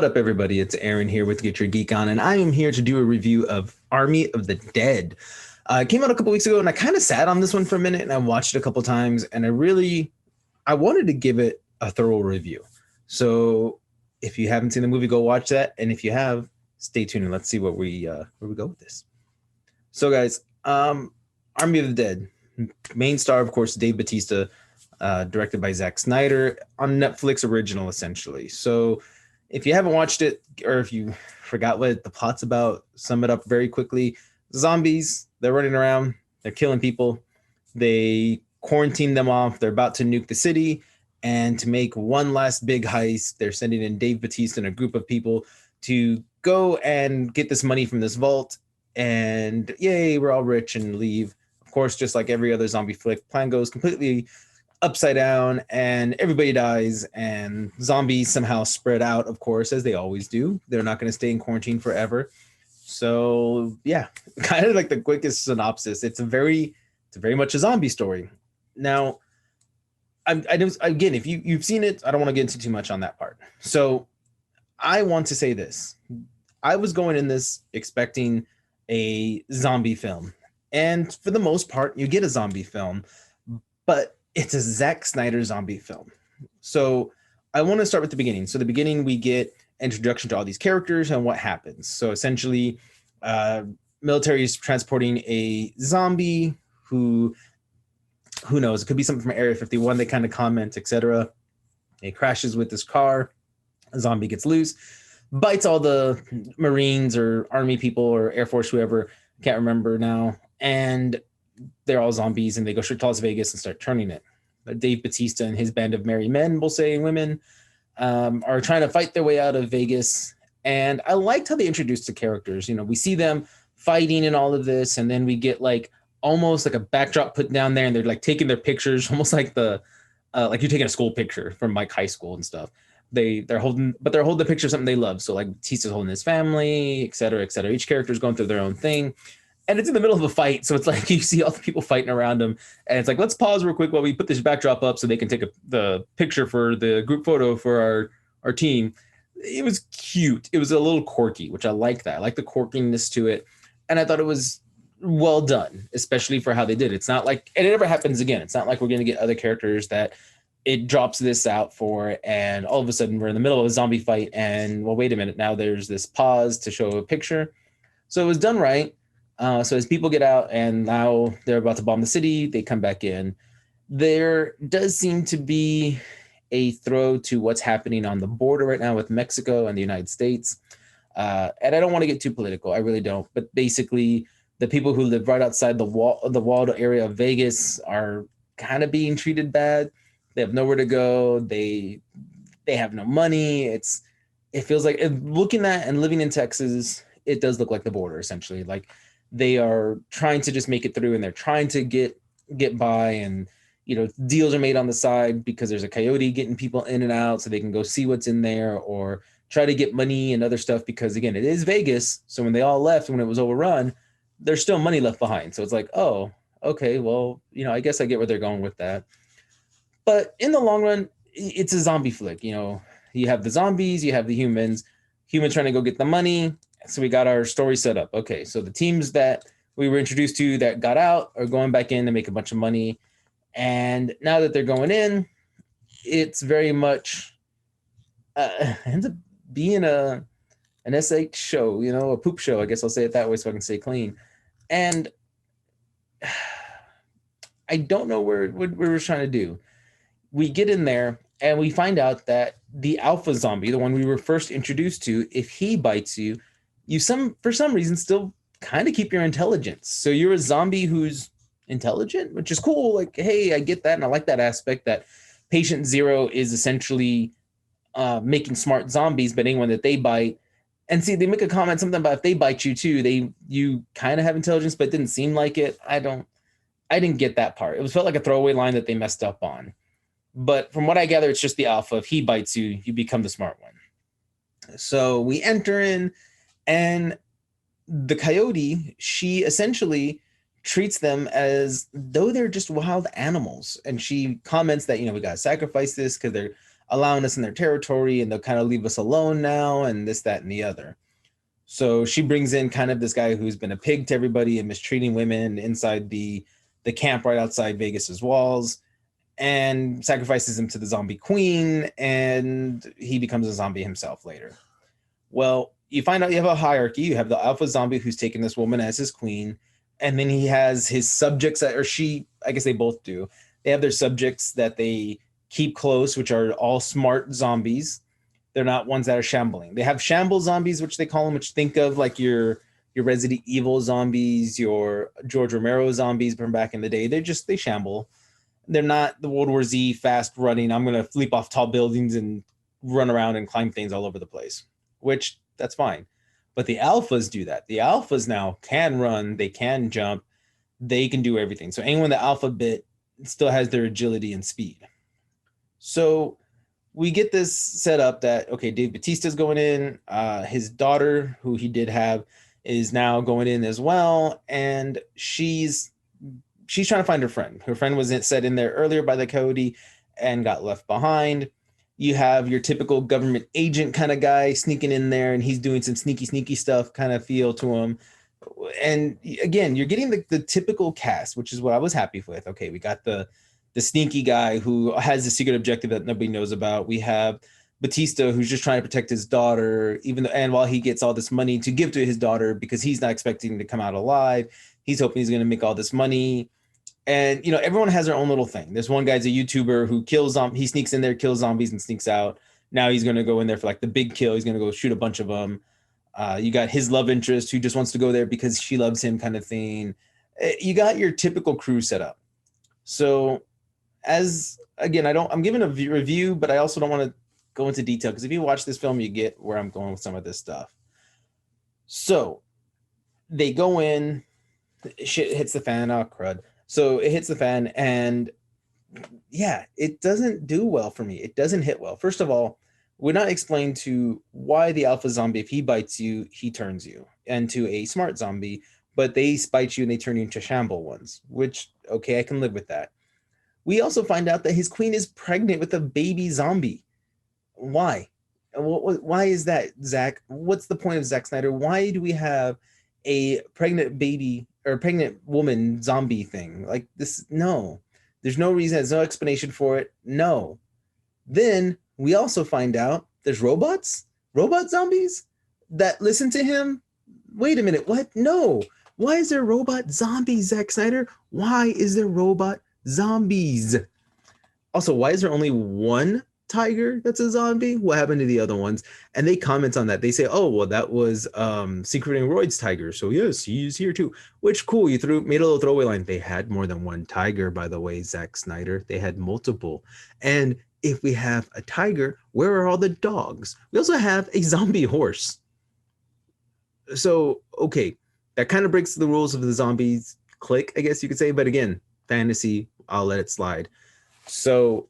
up, everybody? It's Aaron here with Get Your Geek On, and I am here to do a review of Army of the Dead. It came out a couple weeks ago, and I kind of sat on this one for a minute, and I watched it a couple times, and I wanted to give it a thorough review. So, if you haven't seen the movie, go watch that, and if you have, stay tuned and let's see where we go with this. So, guys, Army of the Dead, main star, of course, Dave Bautista. Directed by Zac Snyder on Netflix original, essentially. So if you haven't watched it, or if you forgot what the plot's about, sum it up very quickly. Zombies, they're running around, they're killing people. They quarantine them off. They're about to nuke the city. And to make one last big heist, they're sending in Dave Bautista and a group of people to go and get this money from this vault. And yay, we're all rich and leave. Of course, just like every other zombie flick, plan goes completely upside down and everybody dies, and zombies somehow spread out, of course, as they always do. They're not going to stay in quarantine forever. So yeah, kind of like the quickest synopsis. It's very much a zombie story. Now, I don't, again, if you've seen it, I don't want to get into too much on that part. So I want to say this. I was going in this expecting a zombie film, and for the most part, you get a zombie film, but it's a Zac Snyder zombie film. So I want to start with the beginning. So the beginning, we get introduction to all these characters and what happens. So essentially, military is transporting a zombie who knows? It could be something from Area 51. They kind of comment, etc. It crashes with this car. A zombie gets loose, bites all the Marines or Army people or Air Force, whoever, can't remember now. And they're all zombies, and they go straight to Las Vegas and start turning it. Dave Bautista and his band of merry men, we'll say women, are trying to fight their way out of Vegas. And I liked how they introduced the characters. You know, we see them fighting and all of this, and then we get like almost like a backdrop put down there, and they're like taking their pictures, almost like like you're taking a school picture from like high school and stuff. They're holding the picture of something they love. So like Bautista's holding his family, et cetera, et cetera. Each character is going through their own thing. And it's in the middle of a fight, so it's like you see all the people fighting around him, and it's like, let's pause real quick while we put this backdrop up so they can take the picture for the group photo for our team. It was cute. It was a little quirky, which I like that. I like the quirkiness to it, and I thought it was well done, especially for how they did it. It's not like, and it never happens again. It's not like we're going to get other characters that it drops this out for, and all of a sudden we're in the middle of a zombie fight, and well, wait a minute, now there's this pause to show a picture. So it was done right. So as people get out and now they're about to bomb the city, they come back in. There does seem to be a throw to what's happening on the border right now with Mexico and the United States. And I don't want to get too political. I really don't. But basically, the people who live right outside the walled area of Vegas are kind of being treated bad. They have nowhere to go. They have no money. It feels like, looking at and living in Texas, it does look like the border, essentially. Like, they are trying to just make it through, and they're trying to get by, and deals are made on the side because there's a coyote getting people in and out so they can go see what's in there, or try to get money and other stuff, because again, it is Vegas. So when they all left, when it was overrun, there's still money left behind. So it's like, oh, okay, well, I guess I get where they're going with that. But in the long run, it's a zombie flick. You have the zombies, you have the humans trying to go get the money. So we got our story set up. Okay, so the teams that we were introduced to that got out are going back in to make a bunch of money. And now that they're going in, it's very much ends up being an SH show, a poop show. I guess I'll say it that way so I can stay clean. And I don't know what we're trying to do. We get in there and we find out that the alpha zombie, the one we were first introduced to, if he bites you, for some reason still kind of keep your intelligence. So you're a zombie who's intelligent, which is cool. Like, hey, I get that, and I like that aspect that patient zero is essentially making smart zombies, but anyone that they bite, and see, they make a comment something about if they bite you too, you kind of have intelligence, but it didn't seem like it. I didn't get that part. Felt like a throwaway line that they messed up on. But from what I gather, it's just the alpha. If he bites you, you become the smart one. So we enter in, and the coyote, she essentially treats them as though they're just wild animals. And she comments that, we got to sacrifice this because they're allowing us in their territory, and they'll kind of leave us alone now, and this, that, and the other. So she brings in kind of this guy who's been a pig to everybody and mistreating women inside the camp right outside Vegas's walls, and sacrifices him to the zombie queen, and he becomes a zombie himself later. Well, you find out you have a hierarchy. You have the alpha zombie who's taken this woman as his queen, and then he has his subjects that, or she, I guess they both do. They have their subjects that they keep close, which are all smart zombies. They're not ones that are shambling. They have shamble zombies, which they call them, which think of like your Resident Evil zombies, your George Romero zombies from back in the day. They shamble. They're not the World War Z fast running, I'm going to leap off tall buildings and run around and climb things all over the place, which that's fine. But the alphas do that. The alphas now can run, they can jump, they can do everything. So anyone the alpha bit still has their agility and speed. So we get this set up that, okay, Dave Bautista's going in. His daughter, who he did have, is now going in as well. And she's trying to find her friend. Her friend was set in there earlier by the coyote and got left behind. You have your typical government agent kind of guy sneaking in there, and he's doing some sneaky stuff kind of feel to him. And again, you're getting the typical cast, which is what I was happy with. Okay, we got the sneaky guy who has a secret objective that nobody knows about. We have Batista, who's just trying to protect his daughter, and while he gets all this money to give to his daughter because he's not expecting to come out alive, he's hoping he's going to make all this money. And everyone has their own little thing. This one guy's a YouTuber who he sneaks in there, kills zombies, and sneaks out. Now he's going to go in there for like the big kill. He's going to go shoot a bunch of them. You got his love interest who just wants to go there because she loves him, kind of thing. You got your typical crew set up. So I'm giving a review, but I also don't want to go into detail because if you watch this film, you get where I'm going with some of this stuff. So they go in, shit hits the fan. Oh, crud. So it hits the fan, and yeah, it doesn't do well for me. It doesn't hit well. First of all, we're not explained to why the alpha zombie, if he bites you, he turns you into a smart zombie, but they bite you and they turn you into shamble ones, which, okay, I can live with that. We also find out that his queen is pregnant with a baby zombie. Why? Why is that, Zach? What's the point of Zac Snyder? Why do we have a pregnant baby or pregnant woman zombie thing like this? No, there's no reason. There's no explanation for it. No. Then we also find out there's robot zombies that listen to him. Wait a minute. What? No. Why is there robot zombies, Zac Snyder? Why is there robot zombies? Also, why is there only one tiger that's a zombie? What happened to the other ones? And they comment on that. They say, oh, well, that was Secret and Royd's tiger. So yes, he's here too. Which, cool. You made a little throwaway line. They had more than one tiger, by the way, Zac Snyder. They had multiple. And if we have a tiger, where are all the dogs? We also have a zombie horse. So, okay, that kind of breaks the rules of the zombies click, I guess you could say. But again, fantasy, I'll let it slide. So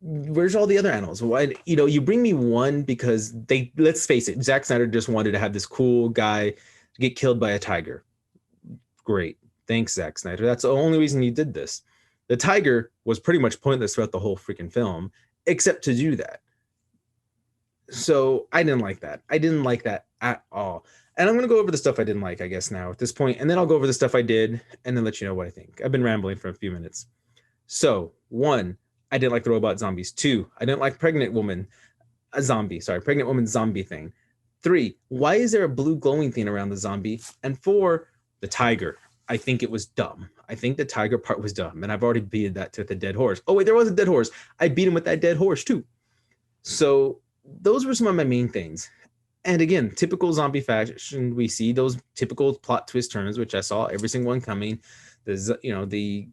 where's all the other animals? Why, you bring me one because let's face it, Zac Snyder just wanted to have this cool guy get killed by a tiger. Great. Thanks, Zac Snyder. That's the only reason he did this. The tiger was pretty much pointless throughout the whole freaking film, except to do that. So I didn't like that. I didn't like that at all. And I'm going to go over the stuff I didn't like, I guess, now at this point, and then I'll go over the stuff I did and then let you know what I think. I've been rambling for a few minutes. So, 1, I didn't like the robot zombies. 2, I didn't like pregnant woman zombie thing. 3, why is there a blue glowing thing around the zombie? And 4, the tiger. I think it was dumb. I think the tiger part was dumb. And I've already beat that to the dead horse. Oh, wait, there was a dead horse. I beat him with that dead horse too. So those were some of my main things. And again, typical zombie fashion, we see those typical plot twist turns, which I saw every single one coming. There's, a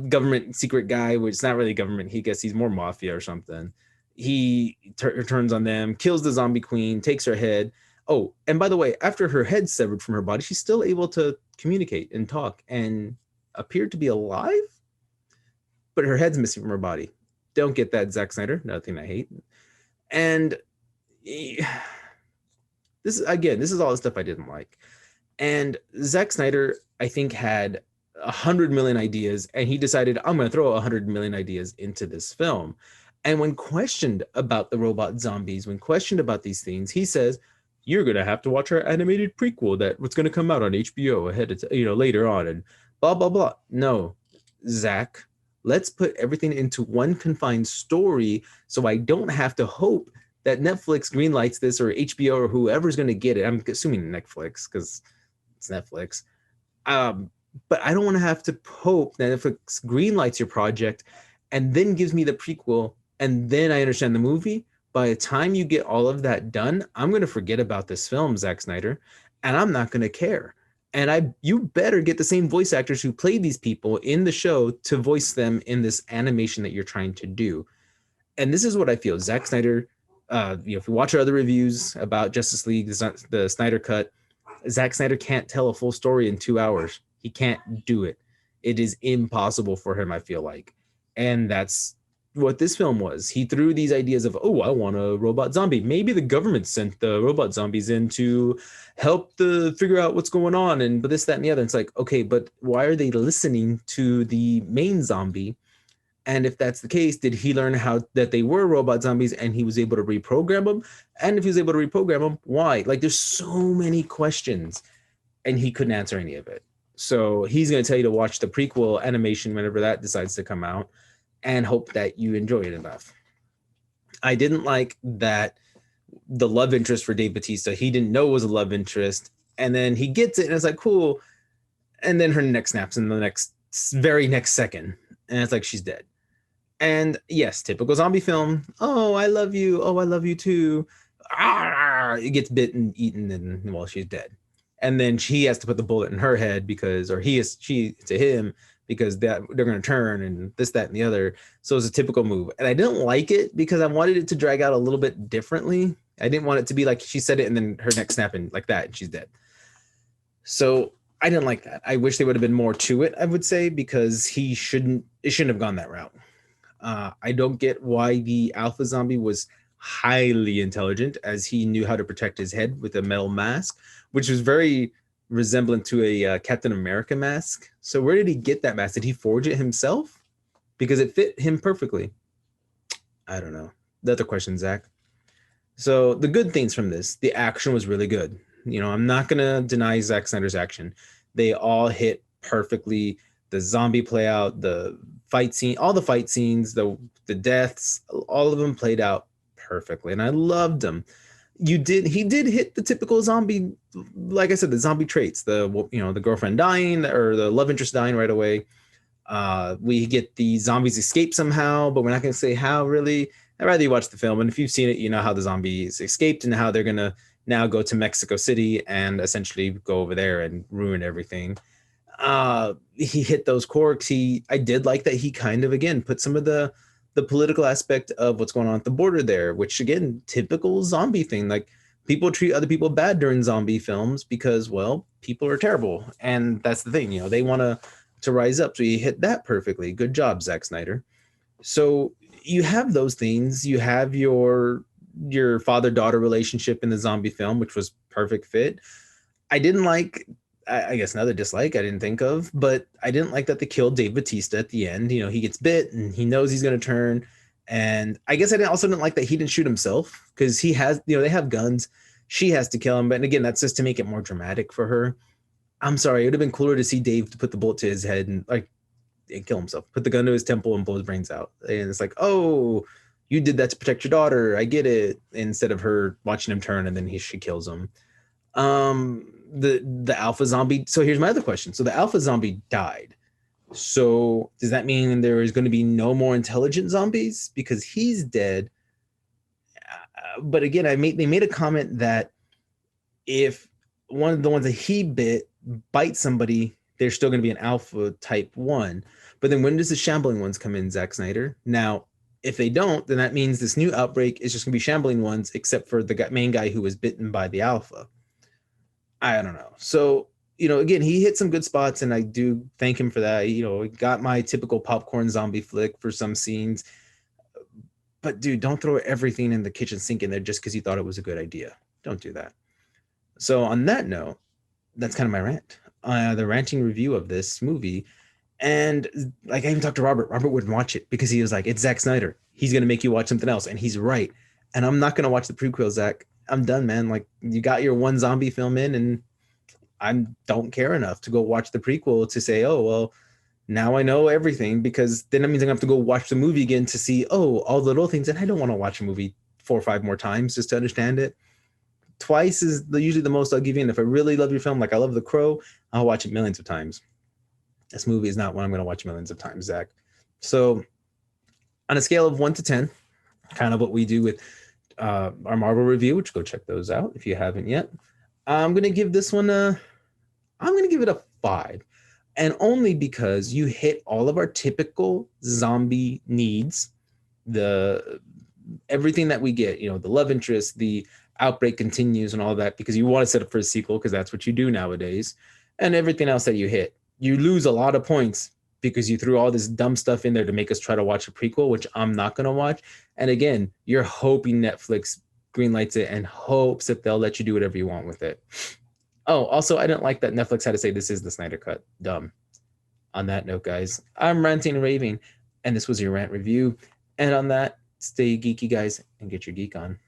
government secret guy, which is not really government. He's more mafia or something. He turns on them, kills the zombie queen, takes her head. Oh, and by the way, after her head's severed from her body, she's still able to communicate and talk and appeared to be alive, but her head's missing from her body. Don't get that, Zac Snyder. Another thing I hate. And this is all the stuff I didn't like. And Zac Snyder, I think, had 100 million ideas, and he decided, I'm going to throw 100 million ideas into this film. And when questioned about the robot zombies, when questioned about these things, he says, "You're gonna have to watch our animated prequel that what's gonna come out on HBO ahead of later on and blah blah blah." No, Zach, let's put everything into one confined story so I don't have to hope that Netflix greenlights this or HBO or whoever's gonna get it. I'm assuming Netflix because it's Netflix. Um, but I don't want to have to hope that Netflix greenlights your project and then gives me the prequel and then I understand the movie. By the time you get all of that done, I'm going to forget about this film, Zack Snyder, and I'm not going to care. And you better get the same voice actors who played these people in the show to voice them in this animation that you're trying to do. And this is what I feel. Zack Snyder, if you watch our other reviews about Justice League, the Snyder Cut, Zack Snyder can't tell a full story in 2 hours. He can't do it. It is impossible for him, I feel like. And that's what this film was. He threw these ideas of, oh, I want a robot zombie. Maybe the government sent the robot zombies in to help the figure out what's going on and but this, that, and the other. It's like, okay, but why are they listening to the main zombie? And if that's the case, did he learn how that they were robot zombies and he was able to reprogram them? And if he was able to reprogram them, why? Like, there's so many questions, and he couldn't answer any of it. So he's going to tell you to watch the prequel animation whenever that decides to come out, and hope that you enjoy it enough. I didn't like that the love interest for Dave Bautista, he didn't know it was a love interest, and then he gets it, and it's like, cool. And then her neck snaps in the very next second, and it's like she's dead. And yes, typical zombie film. Oh, I love you. Oh, I love you too. Ah, it gets bitten, eaten, and well, she's dead. And then she has to put the bullet in her head because, or she to him because that they're going to turn and this, that, and the other. So it's a typical move. And I didn't like it because I wanted it to drag out a little bit differently. I didn't want it to be like she said it and then her neck snapping like that and she's dead. So I didn't like that. I wish there would have been more to it, I would say, because it shouldn't have gone that route. I don't get why the alpha zombie was highly intelligent, as he knew how to protect his head with a metal mask, which was very resemblant to a Captain America mask. So where did he get that mask? Did he forge it himself? Because it fit him perfectly. I don't know. The other question, Zach. So the good things from this, the action was really good. I'm not going to deny Zack Snyder's action. They all hit perfectly. The zombie play out, the fight scene, all the fight scenes, the deaths, all of them played out perfectly. And I loved them. He did hit the typical zombie, like I said, the zombie traits, the girlfriend dying or the love interest dying right away. We get the zombies escape somehow, but we're not going to say how really. I'd rather you watch the film. And if you've seen it, you know how the zombies escaped and how they're going to now go to Mexico City and essentially go over there and ruin everything. He hit those corks. I did like that he kind of, again, put some of the political aspect of what's going on at the border there, which again, typical zombie thing. Like, people treat other people bad during zombie films because, well, people are terrible. And that's the thing, they want to rise up. So he hit that perfectly. Good job, Zack Snyder. So you have those things. You have your father-daughter relationship in the zombie film, which was perfect fit. I didn't like, I guess another dislike I didn't think of, but I didn't like that they killed Dave Bautista at the end. He gets bit and he knows he's going to turn. And I guess I also didn't like that he didn't shoot himself because he has, they have guns. She has to kill him. But again, that's just to make it more dramatic for her. I'm sorry. It would have been cooler to see Dave to put the bullet to his head and kill himself, put the gun to his temple and blow his brains out. And it's like, oh, you did that to protect your daughter. I get it. Instead of her watching him turn and then she kills him. The alpha zombie. So here's my other question. So the alpha zombie died. So does that mean there is going to be no more intelligent zombies because he's dead? But again, they made a comment that if one of the ones that he bit bites somebody, there's still going to be an alpha type one. But then when does the shambling ones come in, Zack Snyder? Now, if they don't, then that means this new outbreak is just going to be shambling ones, except for the main guy who was bitten by the alpha. I don't know. So, again, he hit some good spots, and I do thank him for that. Got my typical popcorn zombie flick for some scenes. But, dude, don't throw everything in the kitchen sink in there just because you thought it was a good idea. Don't do that. So on that note, that's kind of my rant. The ranting review of this movie. And like I even talked to Robert. Robert wouldn't watch it because he was like, "It's Zac Snyder. He's gonna make you watch something else," and he's right. And I'm not gonna watch the prequel, Zach. I'm done, man. Like you got your one zombie film in, and I don't care enough to go watch the prequel to say, "Oh well, now I know everything," because then that means I'm gonna have to go watch the movie again to see, all the little things. And I don't want to watch a movie 4 or 5 more times just to understand it. Twice is usually the most I'll give you. And if I really love your film, like I love The Crow, I'll watch it millions of times. This movie is not one I'm going to watch millions of times, Zach. So, on a scale of 1 to 10, kind of what we do with our Marvel review, which go check those out if you haven't yet. I'm going to give this one I'm going to give it a 5. And only because you hit all of our typical zombie needs, the everything that we get, the love interest, the outbreak continues and all that, because you want to set up for a sequel because that's what you do nowadays, and everything else that you hit. You lose a lot of points because you threw all this dumb stuff in there to make us try to watch a prequel, which I'm not going to watch. And again, you're hoping Netflix greenlights it and hopes that they'll let you do whatever you want with it. Oh, also, I didn't like that Netflix had to say this is the Snyder Cut. Dumb. On that note, guys, I'm ranting and raving, and this was your rant review. And on that, stay geeky, guys, and get your geek on.